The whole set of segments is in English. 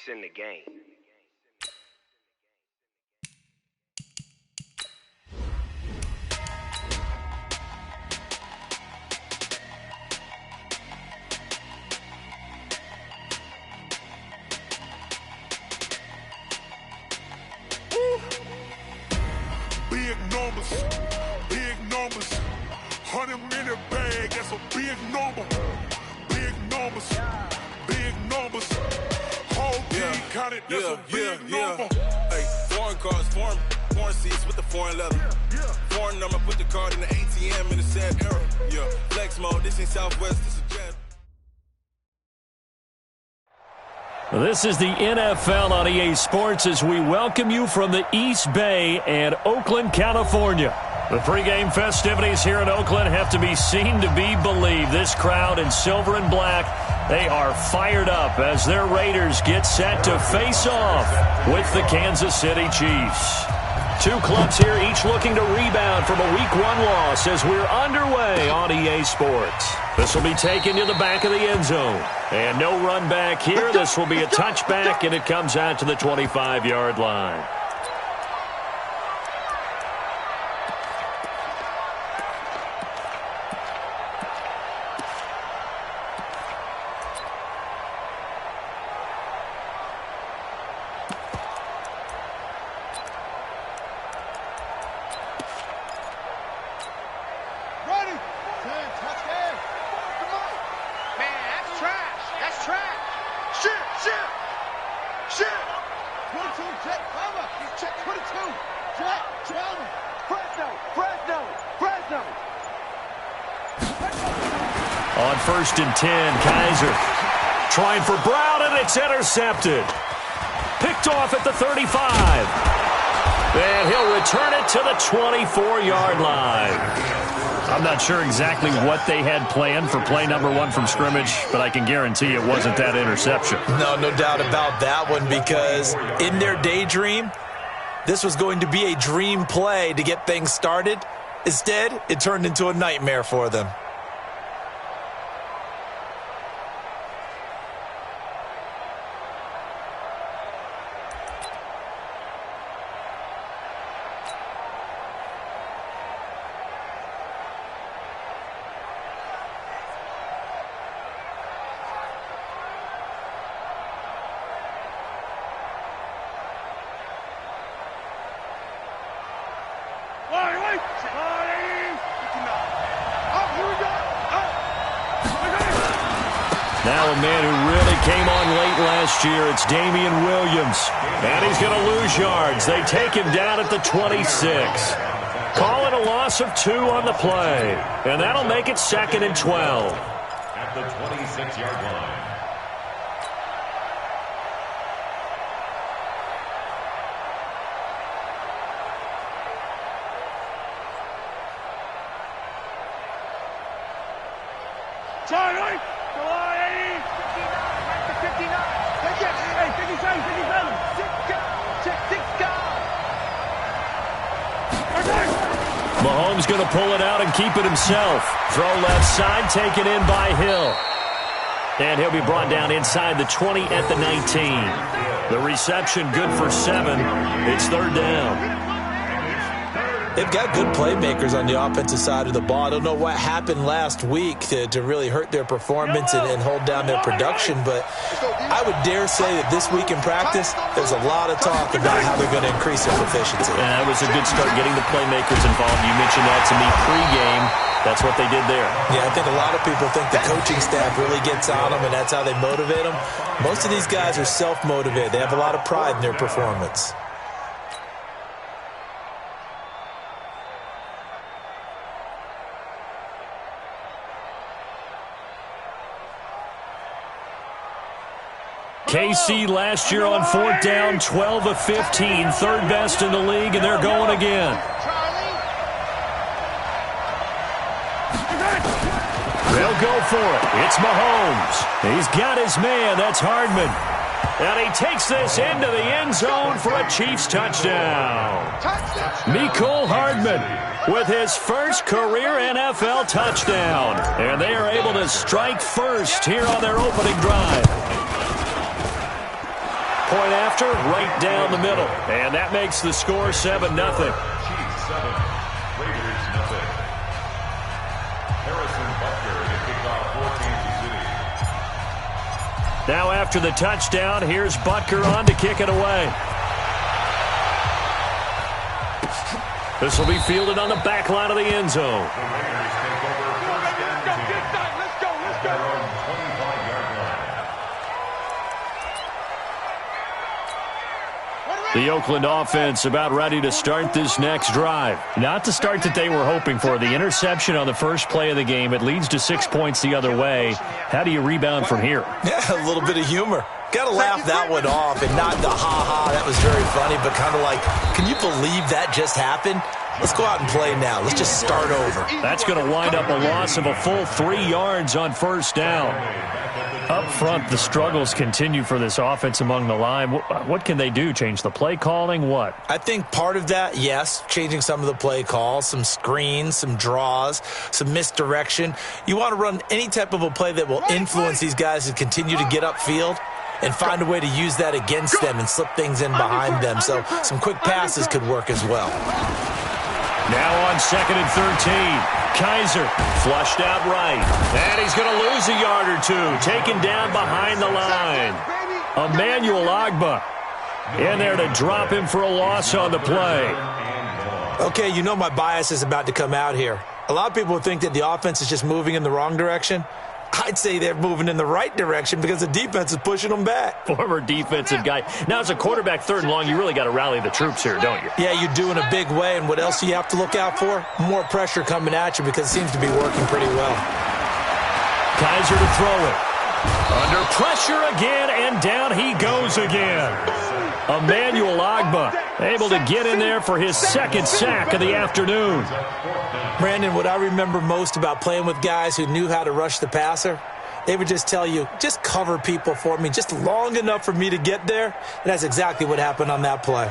in the game. Big numbers, 100-minute bag, that's a big number. Big numbers, whole team counted, that's a big number. Hey, foreign cars, foreign seats with the foreign leather. Foreign number, put the card in the ATM in the sad era. Yeah, flex mode, this ain't Southwest, this is Jet. This is the NFL on EA Sports as we welcome you from the East Bay and Oakland, California. The pregame festivities here in Oakland have to be seen to be believed. This crowd in silver and black, they are fired up as their Raiders get set to face off with the Kansas City Chiefs. Two clubs here, each looking to rebound from a Week 1 loss as we're underway on EA Sports. This will be taken to the back of the end zone. And no run back here. This will be a touchback, and it comes out to the 25-yard line. On 1st and 10, Kaiser trying for Brown, and it's intercepted. Picked off at the 35. And he'll return it to the 24-yard line. I'm not sure exactly what they had planned for play number 1 from scrimmage, but I can guarantee it wasn't that interception. No doubt about that one, because in their daydream, this was going to be a dream play to get things started. Instead, it turned into a nightmare for them. Now a man who really came on late last year, it's Damian Williams. And he's going to lose yards. They take him down at the 26. Call it a loss of 2 on the play. And that'll make it 2nd and 12. At the 26-yard line. Mahomes going to pull it out and keep it himself. Throw left side, taken in by Hill. And he'll be brought down inside the 20 at the 19. The reception good for 7. It's 3rd down. They've got good playmakers on the offensive side of the ball. I don't know what happened last week to really hurt their performance and hold down their production, but I would dare say that this week in practice, there's a lot of talk about how they're going to increase their proficiency. And that was a good start getting the playmakers involved. You mentioned that to me pregame. That's what they did there. Yeah, I think a lot of people think the coaching staff really gets on them, and that's how they motivate them. Most of these guys are self-motivated. They have a lot of pride in their performance. KC last year on 4th down, 12 of 15, 3rd best in the league, and they're going again. They'll go for it. It's Mahomes. He's got his man. That's Hardman. And he takes this into the end zone for a Chiefs touchdown. Mecole Hardman with his first career NFL touchdown. And they are able to strike first here on their opening drive. point after, right down the middle. And that makes the score 7-0. Chiefs 7, Raiders 0. Harrison Butker to kick off for Kansas City. Now after the touchdown, here's Butker on to kick it away. This will be fielded on the back line of the end zone. The Raiders take over first and 10. Let's go. At their own 25-yard line. The Oakland offense about ready to start this next drive. Not the start that they were hoping for. The interception on the first play of the game. It leads to 6 points the other way. How do you rebound from here? Yeah, a little bit of humor. Got to laugh that one off, and not the ha-ha, that was very funny, but kind of like, can you believe that just happened? Let's go out and play now. Let's just start over. That's going to wind up a loss of a full 3 yards on first down. Up front, the struggles continue for this offense among the line. What can they do? Change the play calling? What? I think part of that, yes, changing some of the play calls, some screens, some draws, some misdirection. You want to run any type of a play that will influence these guys to continue to get upfield and find a way to use that against them and slip things in behind them. So some quick passes could work as well. Now on 2nd and 13. Kaiser flushed out right. And he's going to lose a yard or two. Taken down behind the line. Emmanuel Ogbah in there to drop him for a loss on the play. Okay, you know my bias is about to come out here. A lot of people think that the offense is just moving in the wrong direction. I'd say they're moving in the right direction because the defense is pushing them back. Former defensive guy. Now, as a quarterback, 3rd and long, you really got to rally the troops here, don't you? Yeah, you do in a big way. And what else do you have to look out for? More pressure coming at you because it seems to be working pretty well. Kaiser to throw it. Under pressure again, and down he goes again. Emmanuel Ogbah able to get in there for his 2nd sack of the afternoon. Brandon, what I remember most about playing with guys who knew how to rush the passer, they would just tell you, just cover people for me, just long enough for me to get there. And that's exactly what happened on that play.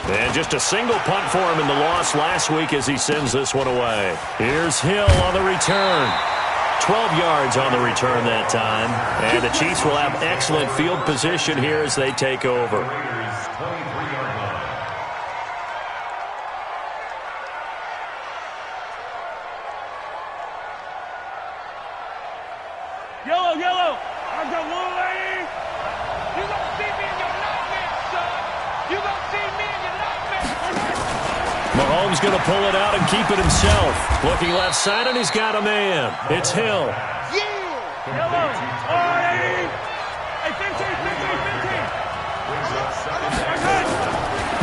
And just a single punt for him in the loss last week as he sends this one away. Here's Hill on the return. 12 yards on the return that time. And the Chiefs will have excellent field position here as they take over. Yellow, yellow. I got one lane. You gonna see me in your nightmare, son. You gonna see me in your nightmare. Mahomes going to pull it out and keep it himself. Looking left side, and he's got a man. It's Hill. Yeah. Yellow. Hey, 15.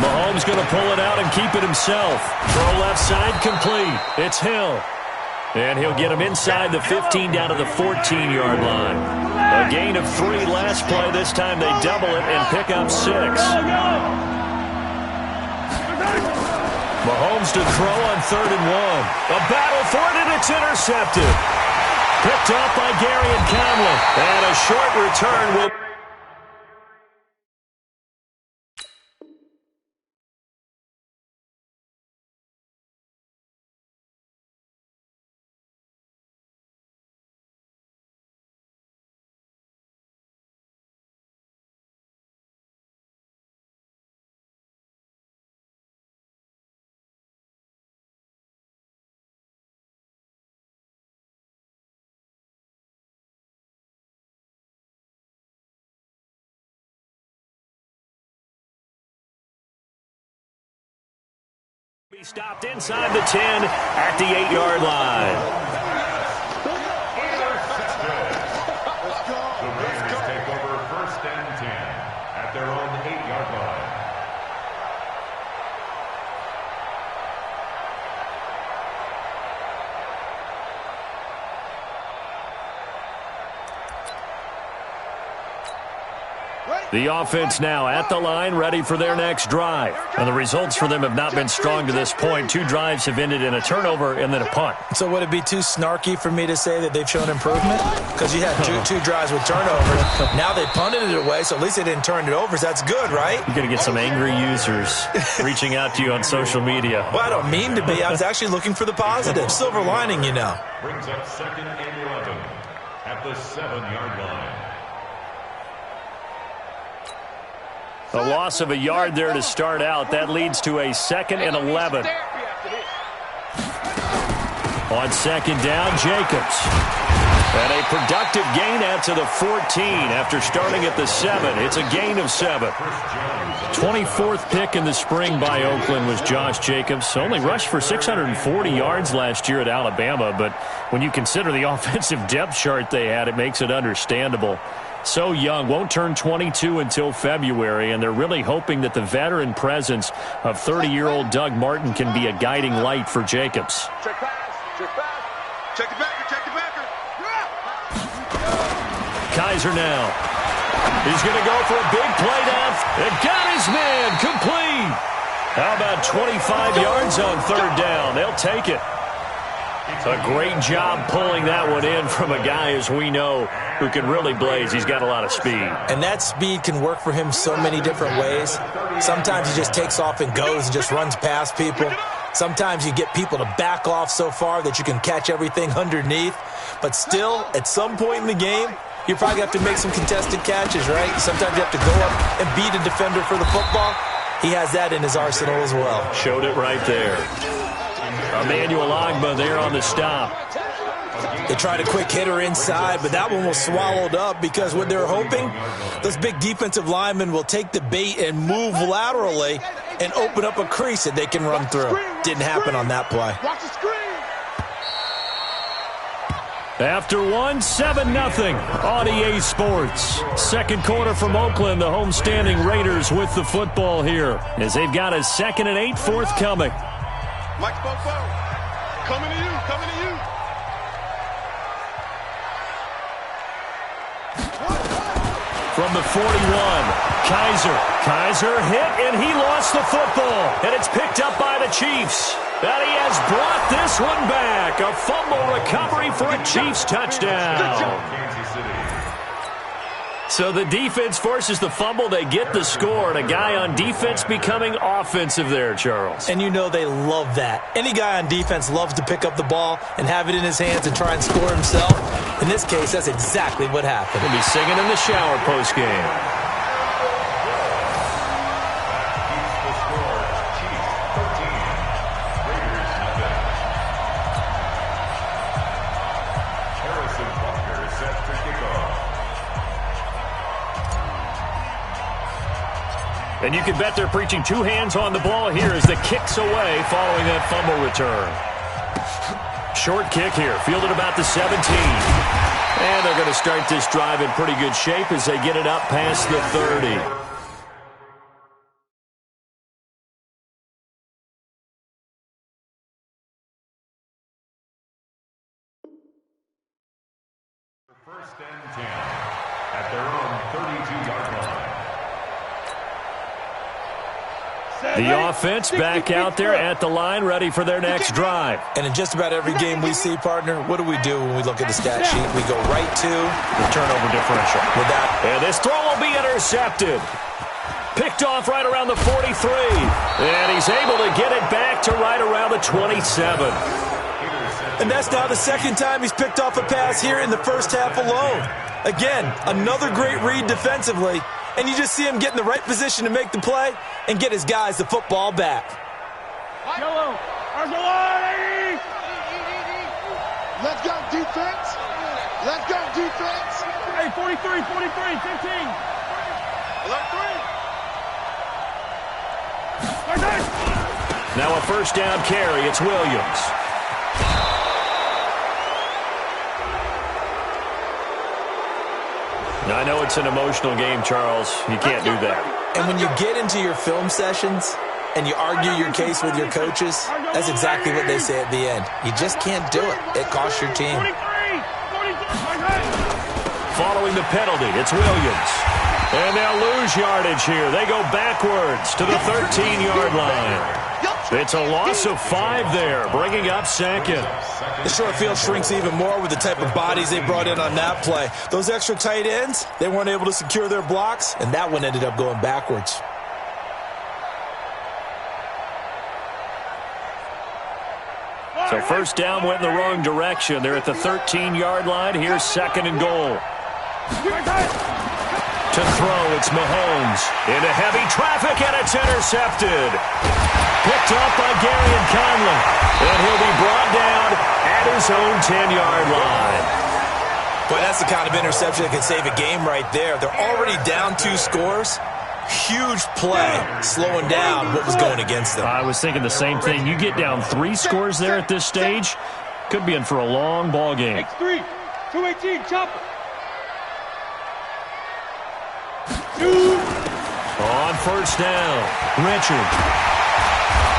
Mahomes going to pull it out and keep it himself. Throw left side complete. It's Hill. And he'll get him inside the 15 down to the 14-yard line. A gain of 3 last play. This time they double it and pick up 6. Mahomes to throw on 3rd and 1. A battle for it, and it's intercepted. Picked off by Gary and Conley. And a short return will... Be stopped inside the 10 at the 8-yard line. The Raiders take over first and 10 at their own 8-yard line. The offense now at the line, ready for their next drive. And the results for them have not been strong to this point. 2 drives have ended in a turnover and then a punt. So would it be too snarky for me to say that they've shown improvement? Because you had two drives with turnovers. Now they punted it away, so at least they didn't turn it over. So that's good, right? You're going to get some angry users reaching out to you on social media. Well, I don't mean to be. I was actually looking for the positive. Silver lining, you know. Brings up 2nd and 11 at the 7-yard line. A loss of a yard there to start out. That leads to a 2nd and 11. On 2nd down, Jacobs. And a productive gain out to the 14 after starting at the 7. It's a gain of 7. 24th pick in the spring by Oakland was Josh Jacobs. Only rushed for 640 yards last year at Alabama, but when you consider the offensive depth chart they had, it makes it understandable. So young, won't turn 22 until February, and they're really hoping that the veteran presence of 30-year-old Doug Martin can be a guiding light for Jacobs. Check pass. Check pass. Check the backer. Check the backer. Kaiser now. He's going to go for a big play down. And got his man complete. How about 25 yards on 3rd down? They'll take it. A great job pulling that one in from a guy, as we know, who can really blaze. He's got a lot of speed. And that speed can work for him so many different ways. Sometimes he just takes off and goes and just runs past people. Sometimes you get people to back off so far that you can catch everything underneath. But still, at some point in the game, you probably have to make some contested catches, right? Sometimes you have to go up and beat a defender for the football. He has that in his arsenal as well. Showed it right there. Emmanuel Ogbah there on the stop. They tried a quick hitter inside, but that one was swallowed up because what they're hoping, those big defensive linemen will take the bait and move laterally and open up a crease that they can run through. Didn't happen on that play. Watch the screen. After 1, 7-0 on EA Sports. 2nd quarter from Oakland, the homestanding Raiders with the football here as they've got a 2nd and 8 forthcoming. Mike Bofo, coming to you, coming to you. From the 41, Kaiser hit, and he lost the football. And it's picked up by the Chiefs. And he has brought this one back. A fumble recovery for a Chiefs touchdown. So the defense forces the fumble. They get the score, and a guy on defense becoming offensive there, Charles. And you know they love that. Any guy on defense loves to pick up the ball and have it in his hands and try and score himself. In this case, that's exactly what happened. He'll be singing in the shower postgame. And you can bet they're preaching 2 hands on the ball here as the kick's away following that fumble return. Short kick here, fielded about the 17. And they're going to start this drive in pretty good shape as they get it up past the 30. First and 10 at their own 32-yard line. The offense back out there at the line, ready for their next drive. And in just about every game we see, partner, what do we do when we look at the stat sheet? We go right to the turnover differential. And this throw will be intercepted. Picked off right around the 43. And he's able to get it back to right around the 27. And that's now the 2nd time he's picked off a pass here in the first half alone. Again, another great read defensively. And you just see him get in the right position to make the play and get his guys the football back. Yellow. Argelani. Let's go, defense. Let's go, defense. Hey, 43, 15. Alert 3. Now a first down carry. It's Williams. I know it's an emotional game, Charles. You can't do that. And when you get into your film sessions and you argue your case with your coaches, that's exactly what they say at the end. You just can't do it. It costs your team. Following the penalty, it's Williams. And they'll lose yardage here. They go backwards to the 13-yard line. It's a loss of 5 there, bringing up second. The short field shrinks even more with the type of bodies they brought in on that play. Those extra tight ends, they weren't able to secure their blocks, and that one ended up going backwards. So first down went in the wrong direction. They're at the 13-yard line. Here's second and goal. To throw, it's Mahomes. Into heavy traffic, and it's intercepted. Picked up by Gary and Conley. And he'll be brought down at his own 10-yard line. Boy, that's the kind of interception that can save a game right there. They're already down 2 scores. Huge play, slowing down what was going against them. I was thinking the same thing. You get down 3 scores there at this stage, could be in for a long ball game. X3, 218, chopper. On first down, Richard.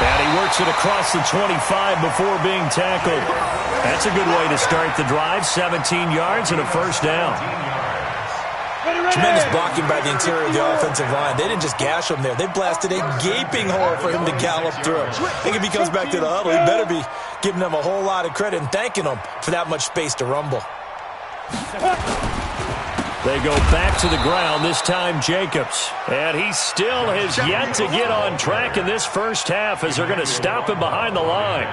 And he works it across the 25 before being tackled. That's a good way to start the drive. 17 yards and a first down. Tremendous blocking by the interior of the offensive line. They didn't just gash him there. They blasted a gaping hole for him to gallop through. I think if he comes back to the huddle, he better be giving them a whole lot of credit and thanking them for that much space to rumble. They go back to the ground, this time Jacobs. And he still has yet to get on track in this first half as they're going to stop him behind the line.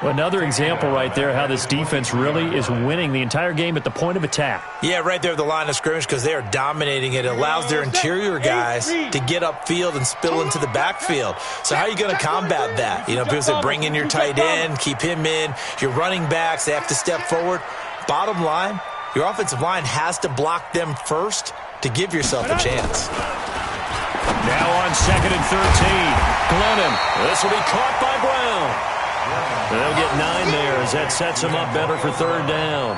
Another example right there how this defense really is winning the entire game at the point of attack. Yeah, right there at the line of scrimmage because they are dominating it. It allows their interior guys to get upfield and spill into the backfield. So how are you going to combat that? You know, because they bring in your tight end, keep him in. Your running backs, they have to step forward. Bottom line, your offensive line has to block them first to give yourself a chance. Now on 2nd and 13. Glennon. This will be caught by Brown. They'll get 9 there as that sets them up better for third down.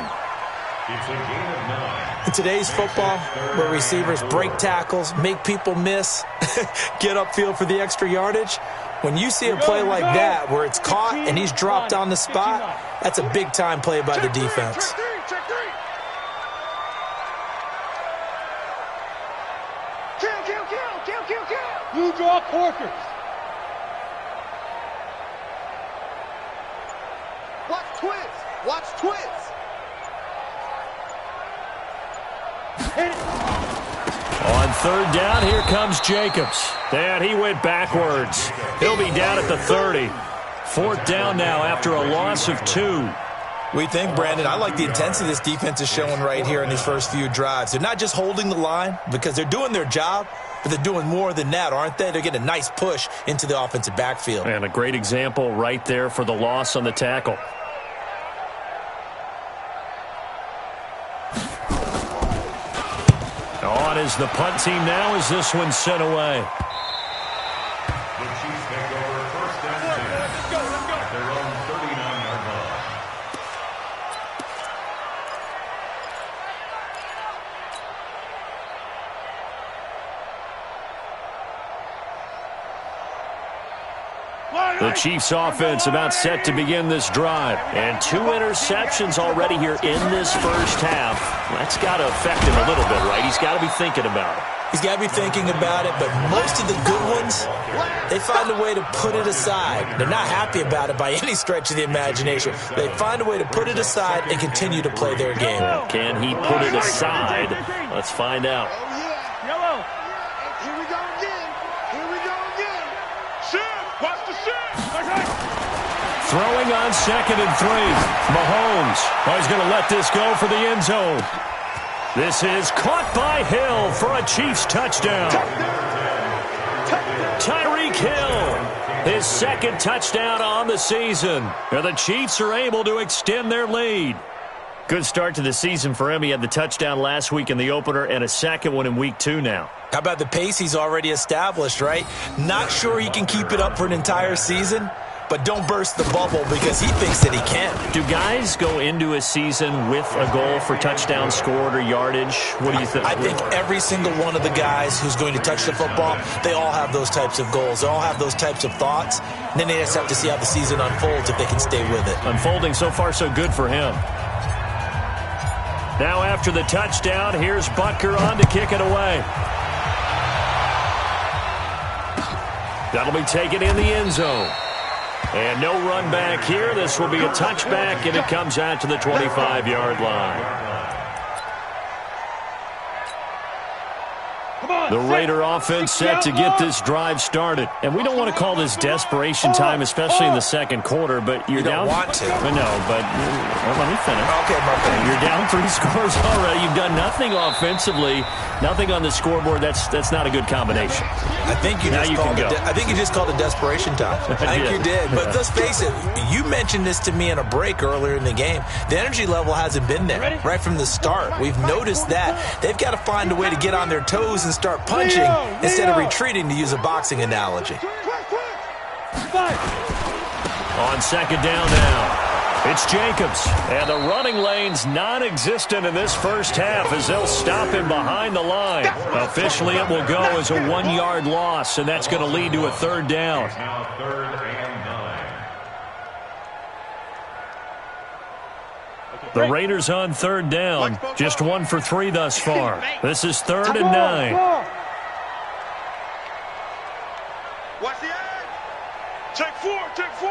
It's a gain of 9. In today's football, where receivers break tackles, make people miss, get upfield for the extra yardage, when you see a play like that where it's caught and he's dropped on the spot, that's a big-time play by the defense. Blue draw quarters. Watch twins. Watch twins. On third down, here comes Jacobs. And he went backwards. He'll be down at the 30. Fourth down now after a loss of 2. We think, Brandon, I like the intensity this defense is showing right here in these first few drives. They're not just holding the line because they're doing their job, but they're doing more than that, aren't they? They're getting a nice push into the offensive backfield. And a great example right there for the loss on the tackle. On is the punt team now as this one's sent away. The Chiefs take over first down 10 at their own 39-yard line. The Chiefs offense about set to begin this drive. And 2 interceptions already here in this first half. That's got to affect him a little bit, right? He's got to be thinking about it. He's got to be thinking about it, but most of the good ones, they find a way to put it aside. They're not happy about it by any stretch of the imagination. They find a way to put it aside and continue to play their game. Can he put it aside? Let's find out. Yellow. Here we go again. Here we go again. Shift. Watch the shift. Throwing on 2nd and 3. Mahomes. Oh, he's going to let this go for the end zone. This is caught by Hill for a Chiefs touchdown. Tyreek Hill, his 2nd touchdown on the season. And the Chiefs are able to extend their lead. Good start to the season for him. He had the touchdown last week in the opener and a second one in week 2 now. How about the pace he's already established, right? Not sure he can keep it up for an entire season, but don't burst the bubble because he thinks that he can. Do guys go into a season with a goal for touchdown scored or yardage? What do you think? I think every single one of the guys who's going to touch the football, they all have those types of goals. They all have those types of thoughts. And then they just have to see how the season unfolds if they can stay with it. Unfolding so far so good for him. Now after the touchdown, here's Butker on to kick it away. That'll be taken in the end zone. And no run back here. This will be a touchback, and it comes out to the 25-yard line. The Raider offense set to get this drive started. And we don't want to call this desperation time, especially in the second quarter, but you're down. You don't want to. No, but let me finish. Okay, Mark. You're down 3 scores already. You've done nothing offensively, nothing on the scoreboard. That's not a good combination. I think you just called it desperation time. I think you did. But let's face it, you mentioned this to me in a break earlier in the game. The energy level hasn't been there right from the start. We've noticed that. They've got to find a way to get on their toes and start punching instead of retreating, to use a boxing analogy. On second down now, it's Jacobs. And the running lane's non-existent in this first half as they'll stop him behind the line. Officially, it will go as a 1-yard loss, and that's going to lead to a third down. Now 3rd and 9. The Raiders on third down, just 1 for 3 thus far. This is 3rd and 9. Watch the edge. Take 4, take 4.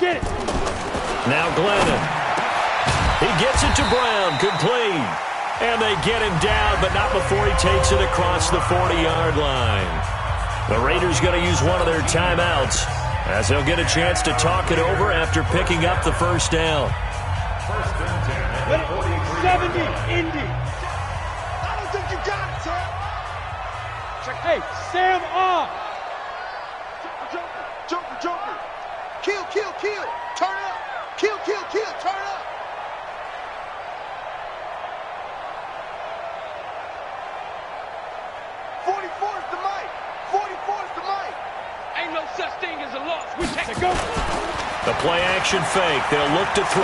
Get it. Now Glennon. He gets it to Brown, complete. And they get him down, but not before he takes it across the 40-yard line. The Raiders going to use one of their timeouts as they'll get a chance to talk it over after picking up the first down. 1st and 10 at the 43. 70, Indy. I don't think you got it, Sam. Hey, Sam off. Joker. Kill. Turn up. Kill. Turn up. Ain't no such thing as a loss. We take it. Go. The play-action fake. They'll look to throw.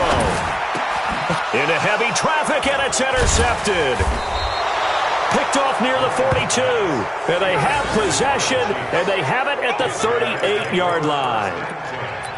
Into heavy traffic, and it's intercepted. Picked off near the 42. And they have possession, and they have it at the 38-yard line.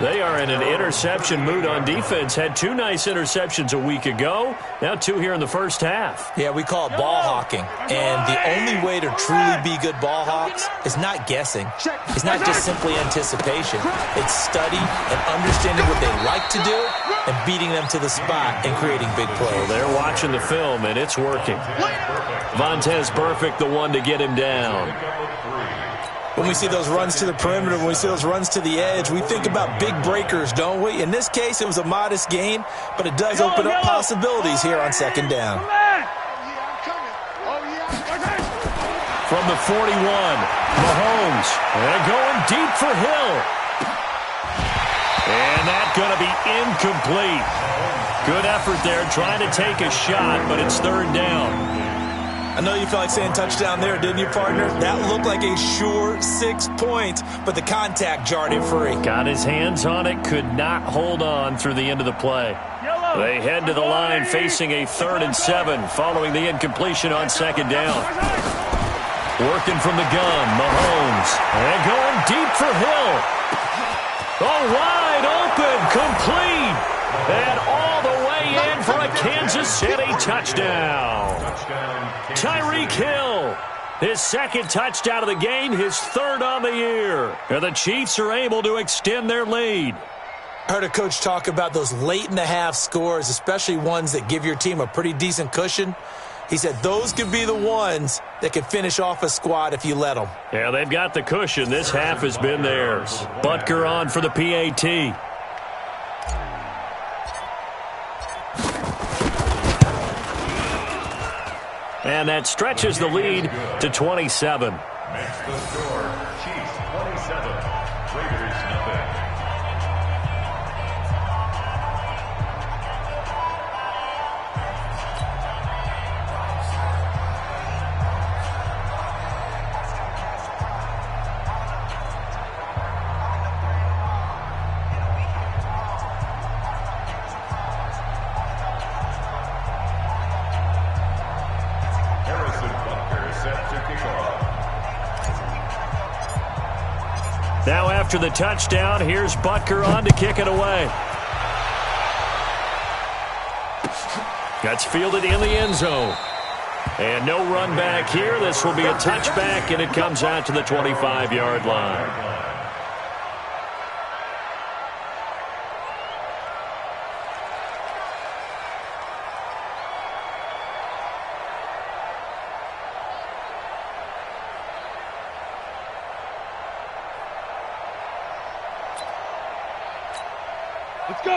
They are in an interception mood on defense. Had 2 nice interceptions a week ago. Now 2 here in the first half. Yeah, we call it ball hawking. And the only way to truly be good ball hawks is not guessing. It's not just simply anticipation. It's study and understanding what they like to do and beating them to the spot and creating big plays. Well, they're watching the film, and it's working. Vontez Burfict, the one to get him down. When we see those runs to the perimeter, when we see those runs to the edge, we think about big breakers, don't we? In this case, it was a modest gain, but it does open up possibilities here on second down. From the 41, Mahomes, and going deep for Hill. And that's going to be incomplete. Good effort there, trying to take a shot, but it's 3rd down. I know you felt like saying touchdown there, didn't you, partner? That looked like a sure 6 points, but the contact jarred it free. Got his hands on it, could not hold on through the end of the play. They head to the line facing a 3rd and 7 following the incompletion on second down. Working from the gun, Mahomes. And going deep for Hill. Oh, wide open, complete. And all the way in for a Kansas City touchdown. Tyreek Hill, his 2nd touchdown of the game, his 3rd on the year. And the Chiefs are able to extend their lead. I heard a coach talk about those late-in-the-half scores, especially ones that give your team a pretty decent cushion. He said those could be the ones that can finish off a squad if you let them. Yeah, they've got the cushion. This half has been theirs. Butker on for the PAT. And that stretches the lead to 27. Makes the score. Chiefs 27. Raiders nothing. Now after the touchdown, here's Butker on to kick it away. That's fielded in the end zone. And no run back here. This will be a touchback, and it comes out to the 25-yard line.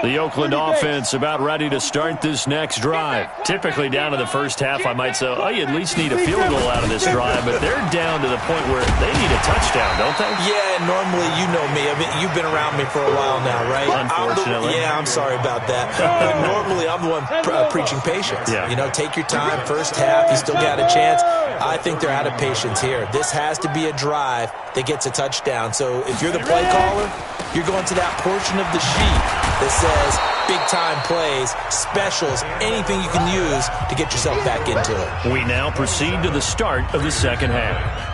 The Oakland offense about ready to start this next drive. Typically down to the first half, I might say, oh, you at least need a field goal out of this drive, but they're down to the point where they need a touchdown, don't they? Yeah, normally, you know me. I mean, you've been around me for a while now, right? Unfortunately. I'm sorry about that. But normally, I'm the one preaching patience. Yeah. You know, take your time. First half, you still got a chance. I think they're out of patience here. This has to be a drive that gets a touchdown. So if you're the play caller, you're going to that portion of the sheet that says big-time plays, specials, anything you can use to get yourself back into it. We now proceed to the start of the second half.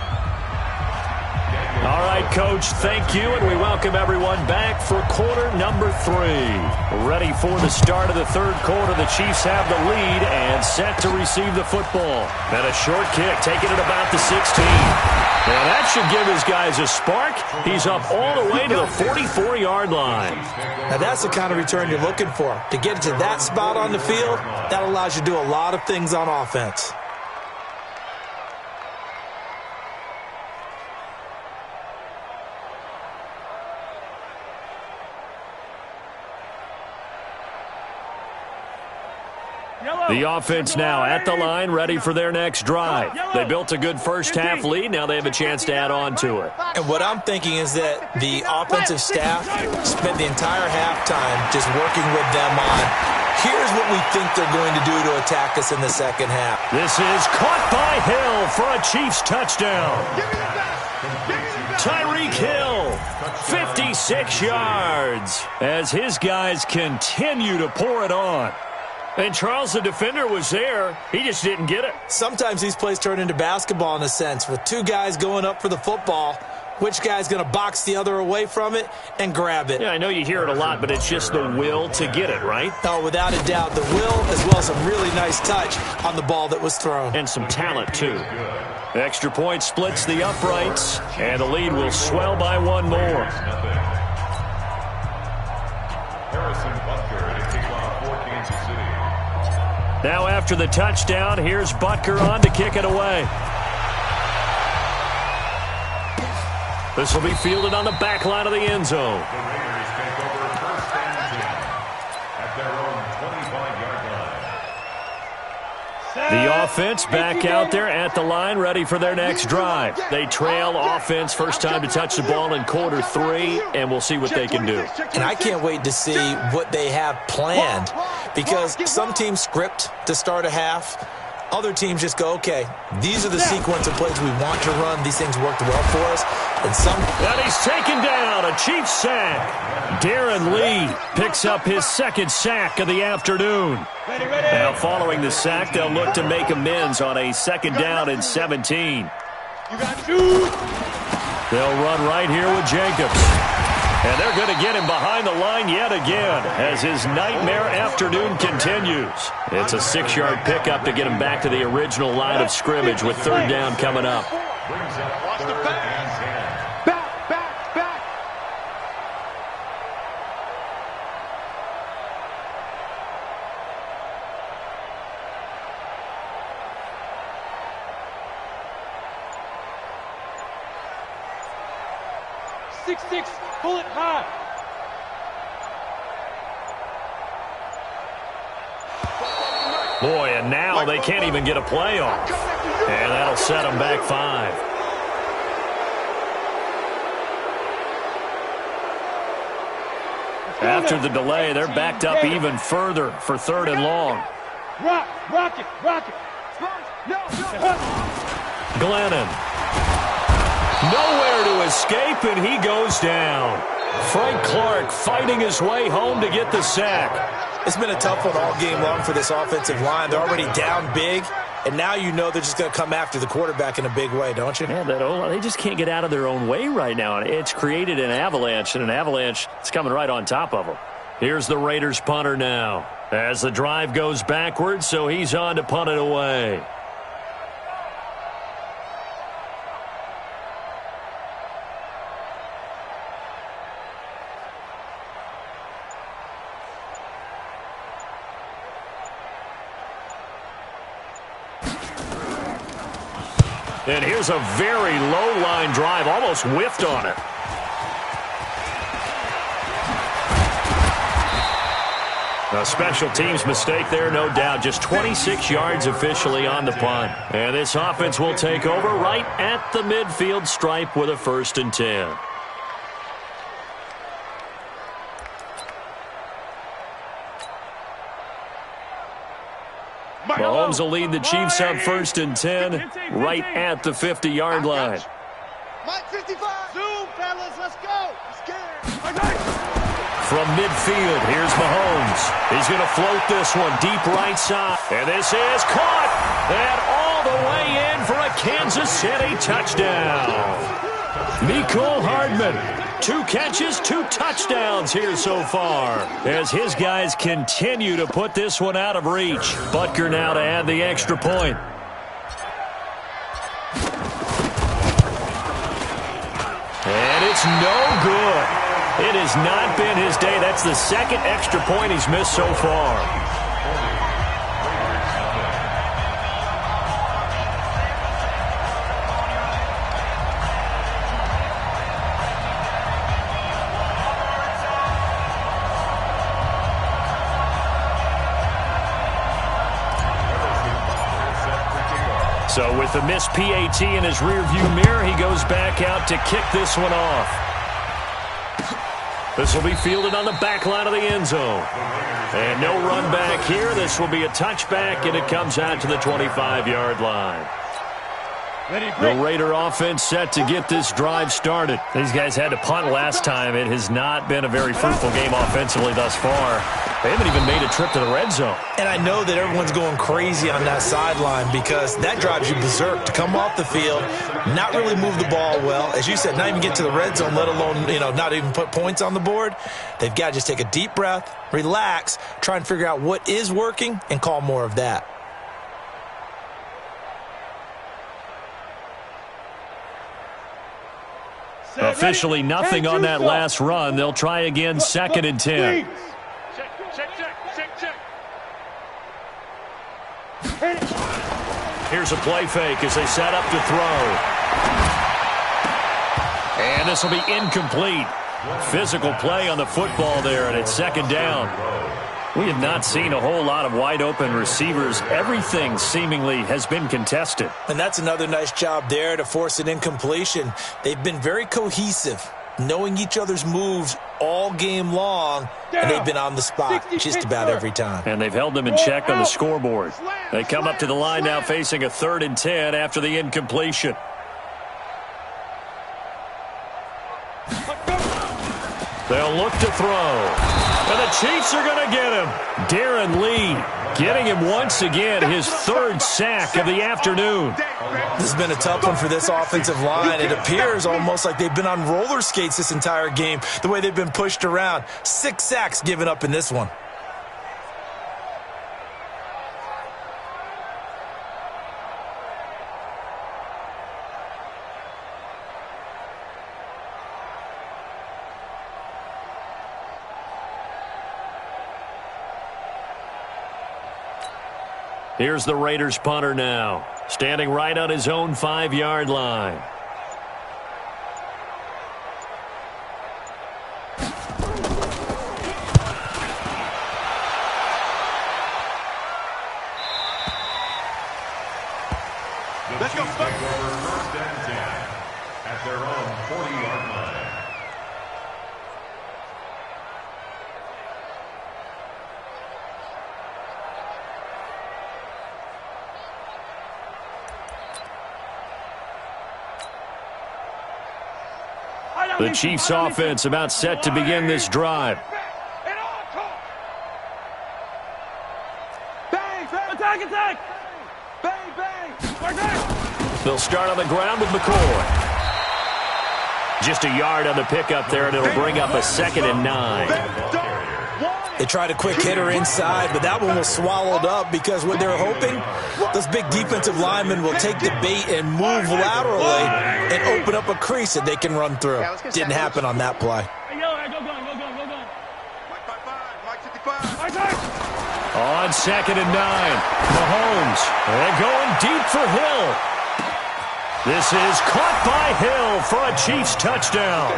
All right, Coach, thank you, and we welcome everyone back for quarter number 3. Ready for the start of the third quarter. The Chiefs have the lead and set to receive the football. And a short kick, taking it about the 16. And that should give his guys a spark. He's up all the way to the 44-yard line. Now, that's the kind of return you're looking for. To get to that spot on the field, that allows you to do a lot of things on offense. The offense now at the line, ready for their next drive. They built a good first-half lead. Now they have a chance to add on to it. And what I'm thinking is that the offensive staff spent the entire halftime just working with them on, here's what we think they're going to do to attack us in the second half. This is caught by Hill for a Chiefs touchdown. Tyreek Hill, 56 yards, as his guys continue to pour it on. And Charles, the defender, was there. He just didn't get it. Sometimes these plays turn into basketball in a sense, with two guys going up for the football. Which guy's going to box the other away from it and grab it? Yeah, I know you hear it a lot, but it's just the will to get it, right? Oh, without a doubt, the will as well as a really nice touch on the ball that was thrown. And some talent, too. Extra point splits the uprights, and the lead will swell by one more. Harrison Butker to kick off for Kansas City. Now after the touchdown, here's Butker on to kick it away. This will be fielded on the back line of the end zone. The Raiders take over first and 10 at their own 25-yard line. The offense back out there at the line, ready for their next drive. They trail offense, first time to touch the ball in quarter 3, and we'll see what they can do. And I can't wait to see what they have planned, because some teams script to start a half. Other teams just go, okay, these are the sequence of plays we want to run. These things worked well for us. And he's taken down, a Chiefs sack. Darren Lee picks up his second sack of the afternoon. Now following the sack, they'll look to make amends on a second down and 17. They'll run right here with Jacobs. And they're going to get him behind the line yet again as his nightmare afternoon continues. It's a 6-yard pickup to get him back to the original line of scrimmage with third down coming up. Brings up third and 10. Back. Six, pull it high. Boy, and now they can't even get a play off. And that'll set them back 5. After the delay, they're backed up even further for third and long. Rock it. Glennon. Nowhere to escape, and he goes down. Frank Clark fighting his way home to get the sack. It's been a tough one all game long for this offensive line. They're already down big. and now you know they're just going to come after the quarterback in a big way, don't you? Yeah, they just can't get out of their own way right now. It's created an avalanche, and an avalanche is coming right on top of them. Here's the Raiders punter now as the drive goes backwards, so he's on to punt it away. And here's a very low-line drive, almost whiffed on it. A special teams mistake there, no doubt. Just 26 yards officially on the punt. And this offense will take over right at the midfield stripe with a 1st and 10. Mahomes will lead the Chiefs up 1st and 10 right at the 50-yard line. Mike 55. Zoom, fellas. Let's go. From midfield, here's Mahomes. He's going to float this one deep right side. And this is caught. And all the way in for a Kansas City touchdown. Mecole Hardman. 2 catches, 2 touchdowns here so far as his guys continue to put this one out of reach. Butker now to add the extra point. And it's no good. It has not been his day. That's the 2nd extra point he's missed so far. So with the missed PAT in his rearview mirror, he goes back out to kick this one off. This will be fielded on the back line of the end zone. And no run back here. This will be a touchback, and it comes out to the 25-yard line. The Raider offense set to get this drive started. These guys had to punt last time. It has not been a very fruitful game offensively thus far. They haven't even made a trip to the red zone. And I know that everyone's going crazy on that sideline because that drives you berserk to come off the field, not really move the ball well. As you said, not even get to the red zone, let alone, not even put points on the board. They've got to just take a deep breath, relax, try and figure out what is working, and call more of that. Officially nothing on that last run. They'll try again, 2nd and 10. Here's a play fake as they set up to throw. And this will be incomplete. Physical play on the football there, and it's 2nd down. We have not seen a whole lot of wide-open receivers. Everything seemingly has been contested. And that's another nice job there to force an incompletion. They've been very cohesive, knowing each other's moves all game long, and they've been on the spot just about every time. And they've held them in check on the scoreboard. They come up to the line now facing a 3rd and 10 after the incompletion. They'll look to throw. And the Chiefs are going to get him. Darren Lee getting him once again, his 3rd sack of the afternoon. This has been a tough one for this offensive line. It appears almost like they've been on roller skates this entire game, the way they've been pushed around. 6 sacks given up in this one. Here's the Raiders punter now, standing right on his own 5-yard line. Let's go. 1st and 10 at their own 40-yard line. The Chiefs offense about set to begin this drive. Attack, attack! Bang, bang. They'll start on the ground with McCoy. Just a yard on the pickup there, and it'll bring up a 2nd and 9. They tried a quick hitter inside, but that one was swallowed up because what they're hoping, those big defensive linemen will take the bait and move laterally and open up a crease that they can run through. Didn't happen on that play. On 2nd and 9, Mahomes, and going deep for Hill. This is caught by Hill for a Chiefs touchdown.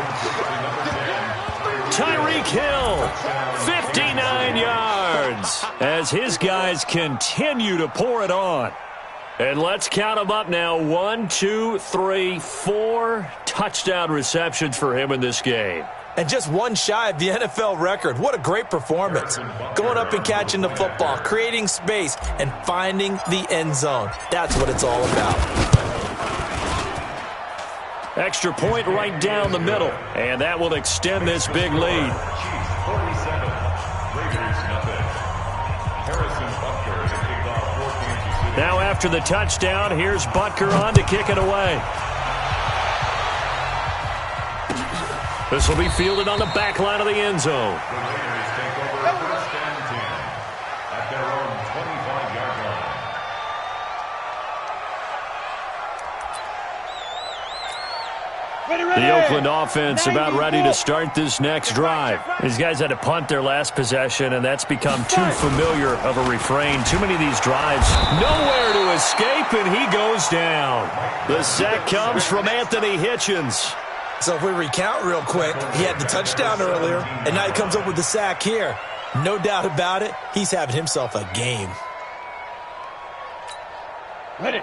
Tyreek Hill, 59 yards, as his guys continue to pour it on. And let's count them up now. 1, 2, 3, 4 touchdown receptions for him in this game. And just one shy of the NFL record. What a great performance. Going up and catching the football, creating space, and finding the end zone. That's what it's all about. Extra point right down the middle, and that will extend this big lead. Now after the touchdown, here's Butker on to kick it away. This will be fielded on the back line of the end zone. The Oakland offense about ready to start this next drive. These guys had to punt their last possession, and that's become too familiar of a refrain. Too many of these drives, nowhere to escape, and he goes down. The sack comes from Anthony Hitchens. So if we recount real quick, he had the touchdown earlier, and now he comes up with the sack here. No doubt about it, he's having himself a game.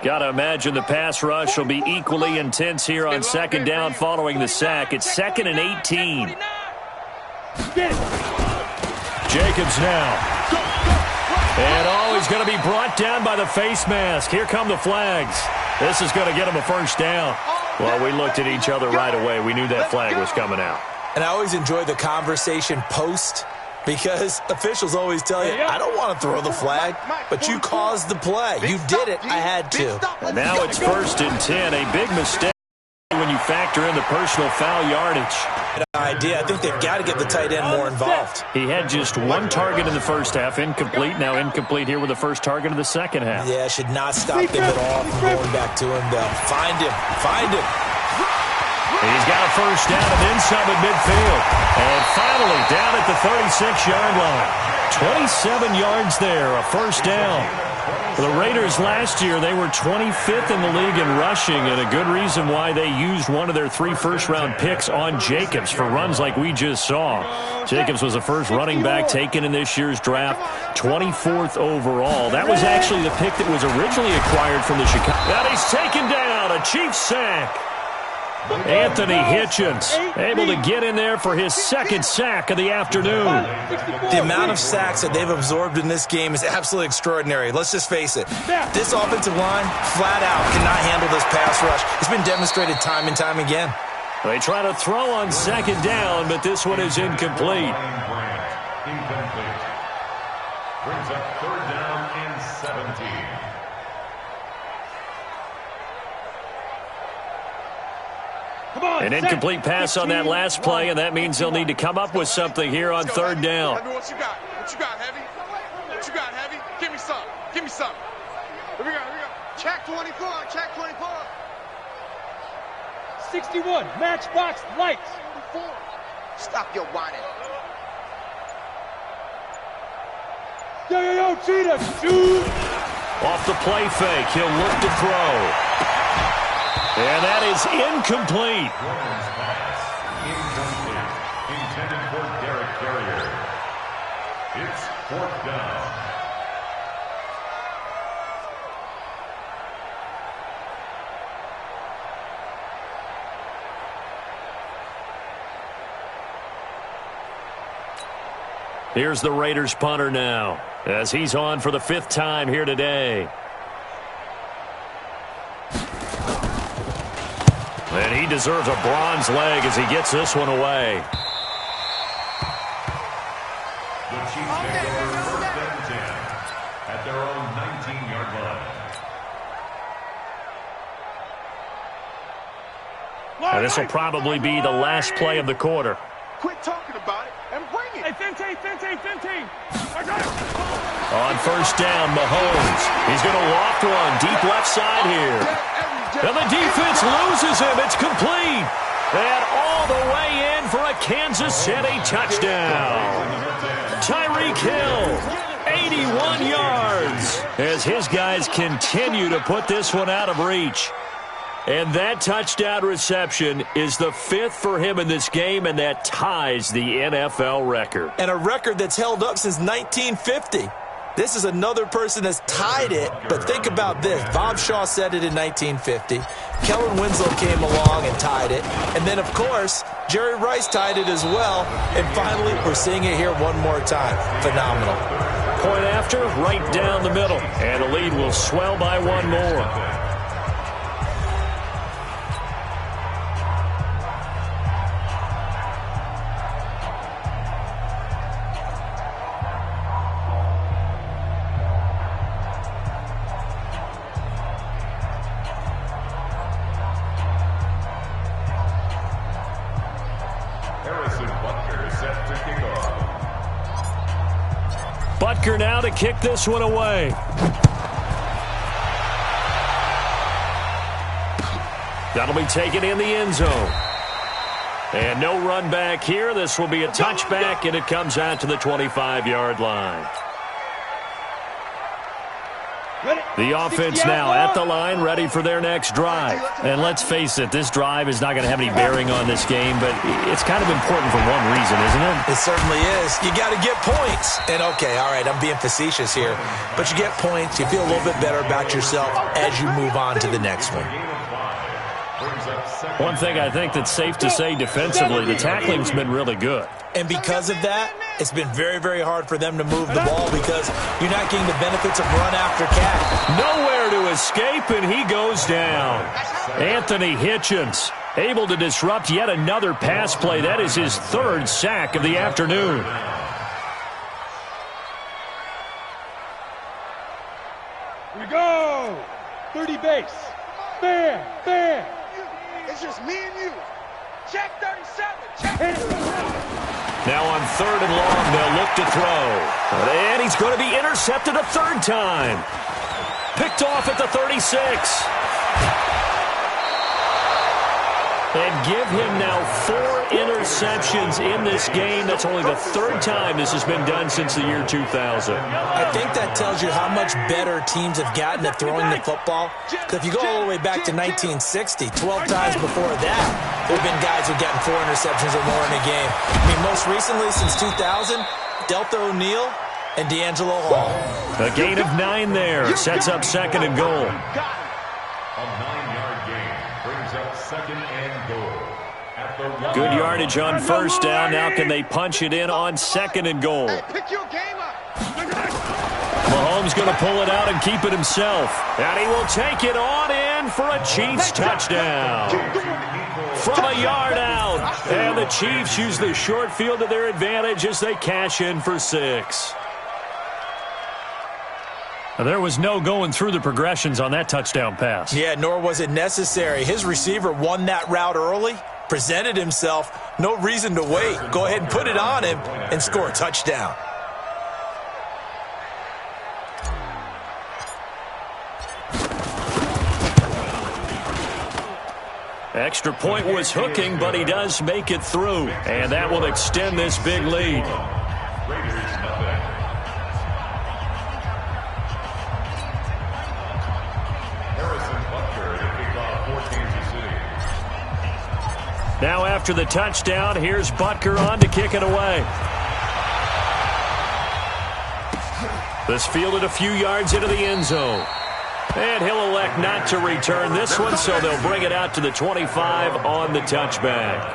Got to imagine the pass rush will be equally intense here on 2nd down following the sack. It's 2nd and 18. Jacobs now. And he's going to be brought down by the face mask. Here come the flags. This is going to get him a first down. Well, we looked at each other right away. We knew that flag was coming out. And I always enjoy the conversation post, because officials always tell you, I don't want to throw the flag, but you caused the play. You did it. I had to. And now it's 1st and 10. A big mistake when you factor in the personal foul yardage. I think they've got to get the tight end more involved. He had just one target in the first half, incomplete. Now incomplete here with the first target of the second half. Yeah, should not stop them at all from going back to him, though. Find him. Find him. He's got a first down and then some at midfield. And finally down at the 36-yard line. 27 yards there, a first down. The Raiders last year, they were 25th in the league in rushing, and a good reason why they used one of their 3 first-round picks on Jacobs for runs like we just saw. Jacobs was the first running back taken in this year's draft, 24th overall. That was actually the pick that was originally acquired from the Chicago. And he's taken down, a Chiefs sack. Anthony Hitchens able to get in there for his 2nd sack of the afternoon. The amount of sacks that they've absorbed in this game is absolutely extraordinary. Let's just face it. This offensive line, flat out, cannot handle this pass rush. It's been demonstrated time and time again. They try to throw on 2nd down, but this one is incomplete. Incomplete. Brings up 3rd down and 17. An incomplete pass on that last play, and that means they'll need to come up with something here on 3rd down. What you got? What you got, Heavy? What you got, Heavy? Give me some. Give me some. Here we go. Here we go. Check 24. Check 24. 61. Matchbox lights. 4. Stop your whining. Yo, Cheetah. Shoot. Off the play fake, he'll look to throw. And that is incomplete. Pass. Incomplete. Intended for Derek Carrier. It's 4th down. Here's the Raiders punter now, as he's on for the 5th time here today. And he deserves a bronze leg as he gets this one away. The Chiefs take over 1st and 10 at their own 19-yard line. This will probably be the last play of the quarter. Quit talking about it and bring it. Hey, Finte. I got it. On first down, Mahomes. He's going to loft one deep left side here. And the defense loses him. It's complete. And all the way in for a Kansas City touchdown. Tyreek Hill, 81 yards, as his guys continue to put this one out of reach. And that touchdown reception is the 5th for him in this game, and that ties the NFL record. And a record that's held up since 1950. This is another person that's tied it, but think about this. Bob Shaw said it in 1950. Kellen Winslow came along and tied it. And then, of course, Jerry Rice tied it as well. And finally, we're seeing it here one more time. Phenomenal. Point after, right down the middle. And the lead will swell by one more. Butker now to kick this one away. That'll be taken in the end zone. And no run back here. This will be a touchback, and it comes out to the 25-yard line. The offense now at the line, ready for their next drive. And let's face it, this drive is not going to have any bearing on this game, but it's kind of important for one reason, isn't it? It certainly is. You got to get points. And, okay, all right, I'm being facetious here. But you get points, you feel a little bit better about yourself as you move on to the next one. One thing I think that's safe to say defensively, the tackling's been really good. And because of that, it's been very, very hard for them to move the ball because you're not getting the benefits of run after catch. Nowhere to escape, and he goes down. Anthony Hitchens able to disrupt yet another pass play. That is his 3rd sack of the afternoon. Here we go. 30 base. Bam. It's just me and you. Check 37. Check. Now on 3rd and long, they'll look to throw. And he's going to be intercepted a 3rd time. Picked off at the 36. And give him now 4 interceptions in this game. That's only the 3rd time this has been done since the year 2000. I think that tells you how much better teams have gotten at throwing the football. Because if you go all the way back to 1960, 12 times before that, there have been guys who've gotten 4 interceptions or more in a game. I mean, most recently, since 2000, Delta O'Neal and D'Angelo Hall. A gain of 9 there. Sets up 2nd and goal. A 9-yard gain brings up 2nd and goal. Good yardage on 1st down. Now can they punch it in on 2nd and goal? Pick your game up. Mahomes going to pull it out and keep it himself. And he will take it on in for a Chiefs touchdown. From a yard out. And the Chiefs use the short field to their advantage as they cash in for 6. There was no going through the progressions on that touchdown pass. Yeah, nor was it necessary. His receiver won that route early, presented himself, no reason to wait. Go ahead and put it on him and score a touchdown. Extra point was hooking, but he does make it through. And that will extend this big lead. Now after the touchdown, here's Butker on to kick it away. This fielded a few yards into the end zone. And he'll elect not to return this one, so they'll bring it out to the 25 on the touchback.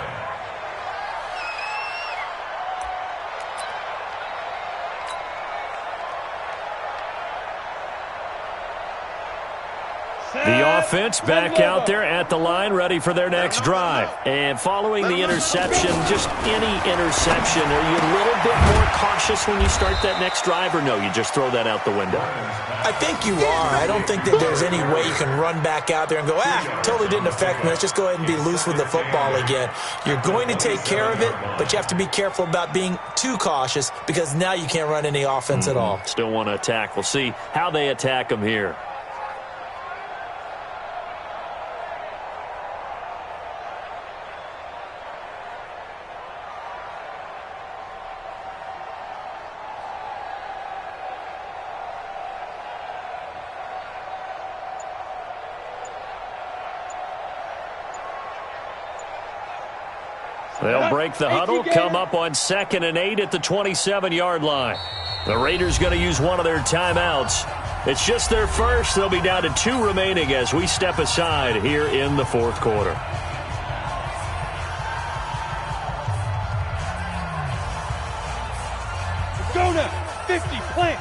The offense back out there at the line, ready for their next drive. And following the interception, just any interception, are you a little bit more cautious when you start that next drive, or no, you just throw that out the window? I think you are. I don't think that there's any way you can run back out there and go, totally didn't affect me. Let's just go ahead and be loose with the football again. You're going to take care of it, but you have to be careful about being too cautious because now you can't run any offense at all. Still want to attack. We'll see how they attack them here. They'll break the huddle, come up on 2nd and 8 at the 27-yard line. The Raiders going to use one of their timeouts. It's just their first. They'll be down to 2 remaining as we step aside here in the 4th quarter. Let's go now. 50, plant.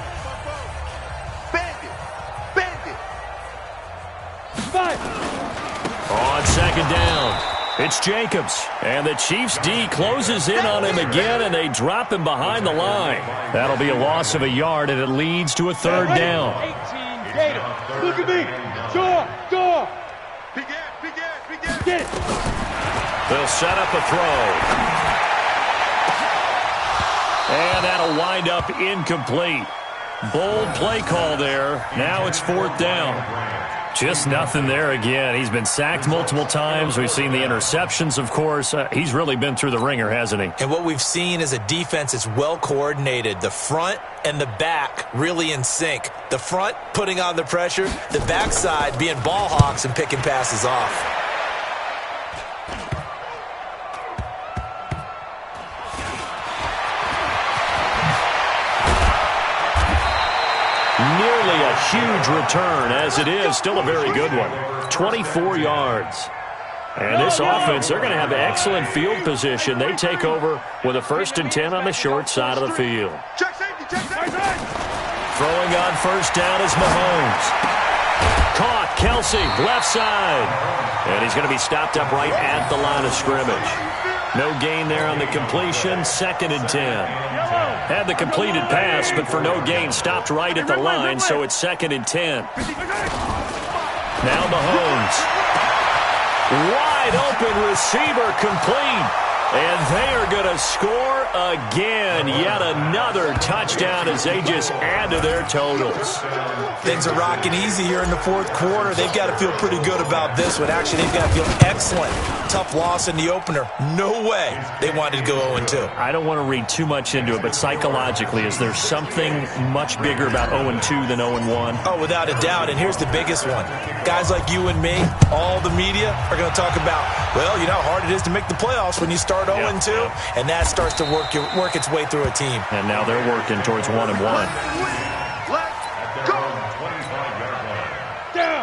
Bandit. 5. On 2nd down, it's Jacobs. And the Chiefs' D closes in on him again, and they drop him behind the line. That'll be a loss of a yard, and it leads to a 3rd down. 18, Gator. Look at me. Door. Big ass. Get it. They'll set up a throw. And that'll wind up incomplete. Bold play call there. Now it's 4th down. Just nothing there again. He's been sacked multiple times. We've seen the interceptions, of course. He's really been through the ringer, hasn't he? And what we've seen is a defense that's well coordinated. The front and the back really in sync. The front putting on the pressure. The backside being ball hawks and picking passes off. Nearly a huge return, as it is. Still a very good one. 24 yards. And this offense, they're going to have excellent field position. They take over with a 1st and 10 on the short side of the field. Check safety. Throwing on 1st down is Mahomes. Caught, Kelsey, left side. And he's going to be stopped up right at the line of scrimmage. No gain there on the completion, 2nd and 10. Had the completed pass, but for no gain, stopped right at the line, so it's 2nd and 10. Now Mahomes. Wide open receiver complete. And they are going to score again. Yet another touchdown as they just add to their totals. Things are rocking easy here in the 4th quarter. They've got to feel pretty good about this one. Actually, they've got to feel excellent. Tough loss in the opener. No way they wanted to go 0-2. I don't want to read too much into it, but psychologically, is there something much bigger about 0-2 than 0-1? Oh, without a doubt. And here's the biggest one. Guys like you and me, all the media, are going to talk about, well, you know how hard it is to make the playoffs when you start 0-2, and that starts to work its way through a team. And now they're working towards 1-1.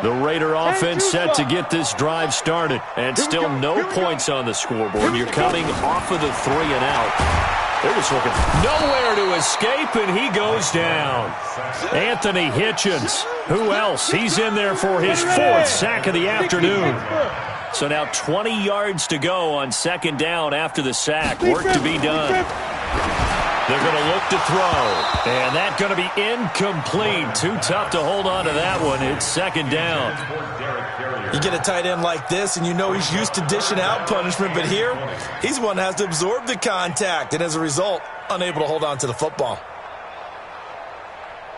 The Raider offense set to get this drive started, and still no points on the scoreboard. You're coming off of the 3 and out. They're just looking nowhere to escape, and he goes down. Anthony Hitchens. Who else? He's in there for his 4th sack of the afternoon. So now 20 yards to go on 2nd down after the sack. Work to be done. They're going to look to throw. And that's going to be incomplete. Too tough to hold on to that one. It's 2nd down. You get a tight end like this, and you know he's used to dishing out punishment. But here, he's the one that has to absorb the contact. And as a result, unable to hold on to the football.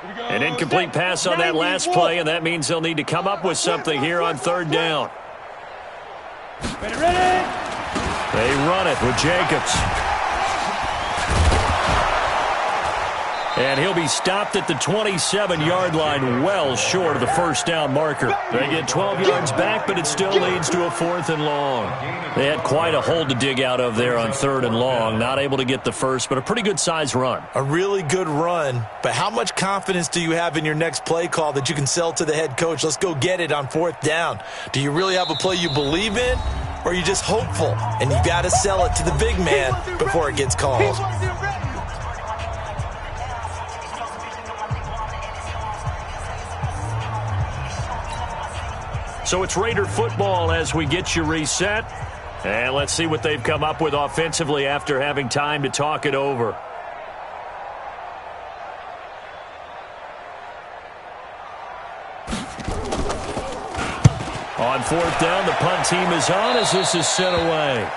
An incomplete pass on that last play, and that means they'll need to come up with something here on 3rd down. Ready? They run it with Jacobs. And he'll be stopped at the 27-yard line, well short of the 1st down marker. They get 12 yards back, but it still leads to a 4th and long. They had quite a hole to dig out of there on 3rd and long. Not able to get the first, but a pretty good-sized run. A really good run, but how much confidence do you have in your next play call that you can sell to the head coach? Let's go get it on 4th down. Do you really have a play you believe in, or are you just hopeful? And you got to sell it to the big man before it gets called. So it's Raider football as we get you reset. And let's see what they've come up with offensively after having time to talk it over. On fourth down, the punt team is on as this is sent away.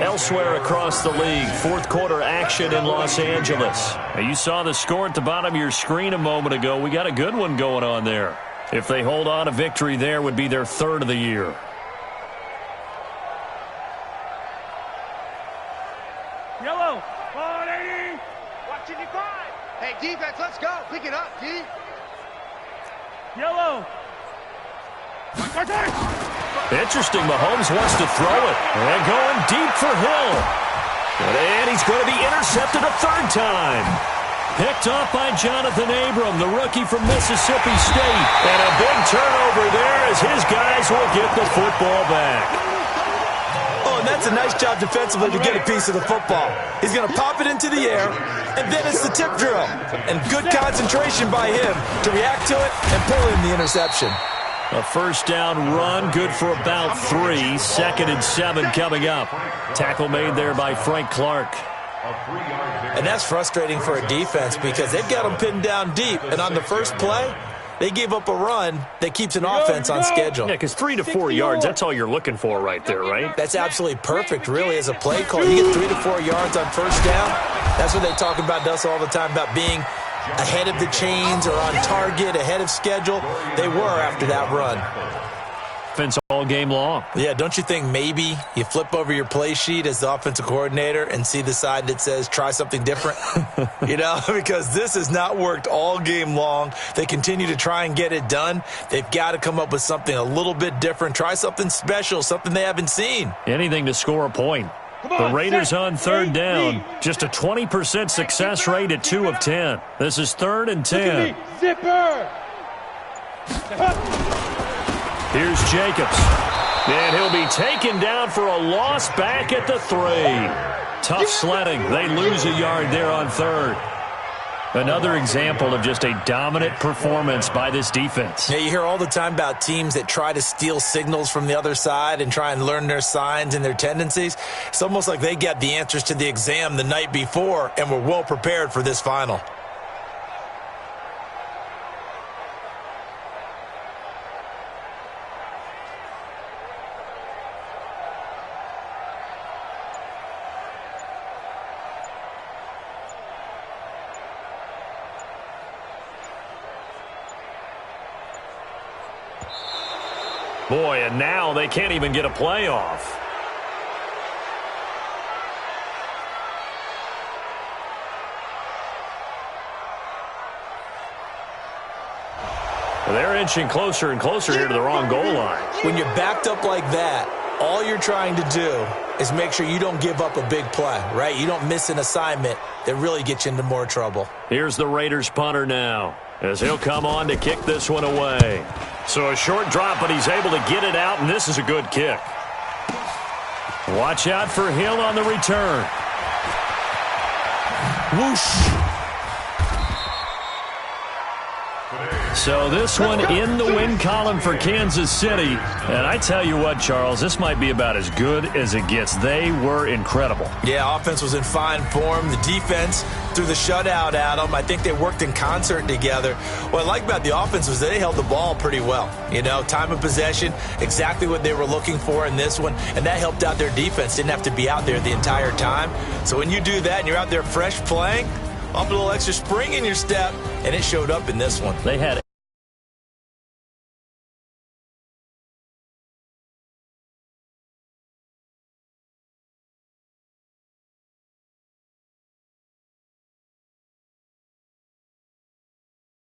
Elsewhere across the league, fourth quarter action in Los Angeles. Now, you saw the score at the bottom of your screen a moment ago. We got a good one going on there. If they hold on, a victory there would be their third of the year. Yellow, 180. Watching you grind. Hey, defense, let's go. Pick it up, D. Yellow. Interesting, Mahomes wants to throw it. And going deep for Hill. And he's going to be intercepted a third time. Picked off by Jonathan Abram, the rookie from Mississippi State. And a big turnover there as his guys will get the football back. Oh, and that's a nice job defensively to get a piece of the football. He's going to pop it into the air, and then it's the tip drill. And good concentration by him to react to it and pull in the interception. A first down run, good for about 3. 2nd and 7 coming up. Tackle made there by Frank Clark. And that's frustrating for a defense because they've got them pinned down deep. And on the first play, they gave up a run that keeps an offense on schedule. Yeah, because 3 to 4 yards, that's all you're looking for right there, right? That's absolutely perfect, really, as a play call. You get 3 to 4 yards on first down. That's what they talk about us all the time, about being ahead of the chains or on target, ahead of schedule. They were after that run. Offense all game long. Yeah, don't you think maybe you flip over your play sheet as the offensive coordinator and see the side that says try something different? You know, because this has not worked all game long. They continue to try and get it done. They've got to come up with something a little bit different. Try something special, something they haven't seen. Anything to score a point. The Raiders on third down. Just a 20% success rate at 2 of 10. This is 3rd and 10. Zipper. Here's Jacobs. And he'll be taken down for a loss back at the 3. Tough sledding. They lose a yard there on 3rd. Another example of just a dominant performance by this defense. Yeah, you hear all the time about teams that try to steal signals from the other side and try and learn their signs and their tendencies. It's almost like they got the answers to the exam the night before and were well prepared for this final. Boy, and now they can't even get a playoff. Well, they're inching closer and closer here to the wrong goal line. When you're backed up like that, all you're trying to do is make sure you don't give up a big play, right? You don't miss an assignment that really gets you into more trouble. Here's the Raiders punter now, as he'll come on to kick this one away. So a short drop, but he's able to get it out, and this is a good kick. Watch out for Hill on the return. Whoosh. So this one in the win column for Kansas City. And I tell you what, Charles, this might be about as good as it gets. They were incredible. Yeah, offense was in fine form. The defense threw the shutout at them. I think they worked in concert together. What I like about the offense was they held the ball pretty well. You know, time of possession, exactly what they were looking for in this one. And that helped out their defense. Didn't have to be out there the entire time. So when you do that and you're out there fresh playing, up a little extra spring in your step, and it showed up in this one. They had